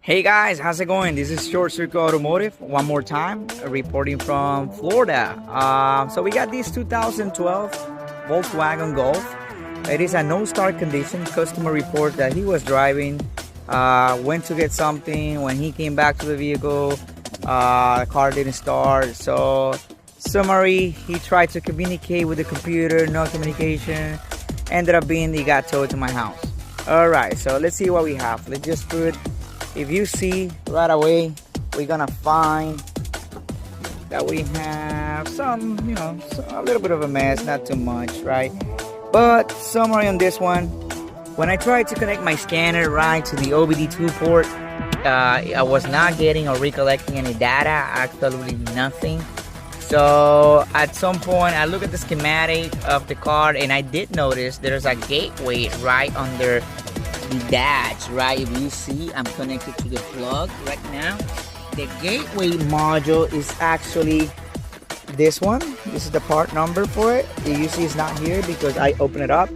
Hey guys, how's it going? This is Short Circuit Automotive one more time, reporting from Florida. So we got this 2012 Volkswagen Golf. It is a no-start condition. Customer reports that he was driving, went to get something. When he came back to the vehicle, the car didn't start. So summary, he tried to communicate with the computer, no communication. Ended up being he got towed to my house. All right, so let's see what we have. Let's just put. If you see right away, we're gonna find that we have some, a little bit of a mess, not too much, right? But summary on this one, when I tried to connect my scanner right to the OBD2 port, I was not getting or recollecting any data, absolutely nothing. So at some point, I looked at the schematic of the car and I did notice there's a gateway right under the dash, right? If you see, I'm connected to the plug right now. The gateway module is actually this one. This is the part number for it. You see it's not here because I open it up.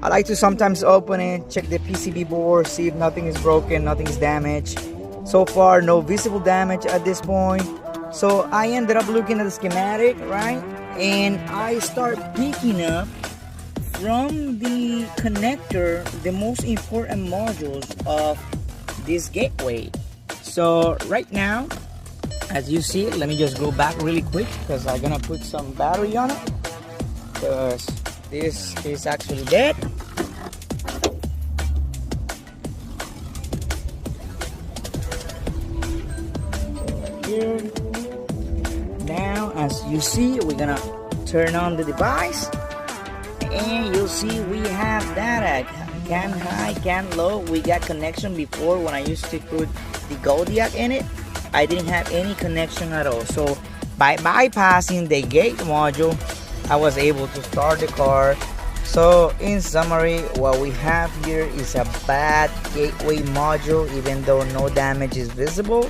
I like to sometimes open it, check the PCB board, see if nothing is broken, nothing is damaged. So far, no visible damage at this point. So I ended up looking at the schematic, right? And I start picking up from the connector the most important modules of this gateway. So right now, as you see, let me just go back really quick because I'm gonna put some battery on it because this is actually dead. Here. Now, as you see, we're gonna turn on the device. And you'll see we have data, can high, can low. We got connection before. When I used to put the Zodiac in it, I didn't have any connection at all. So by bypassing the gate module, I was able to start the car. So in summary, what we have here is a bad gateway module, even though no damage is visible.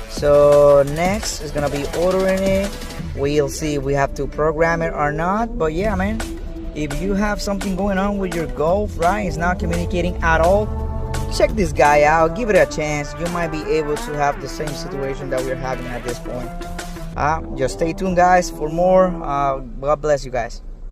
So next is gonna be ordering it. We'll see if we have to program it or not. But yeah, man, if you have something going on with your Golf, right, it's not communicating at all, check this guy out, give it a chance. You might be able to have the same situation that we're having at this point. Just stay tuned, guys, for more. God bless you guys.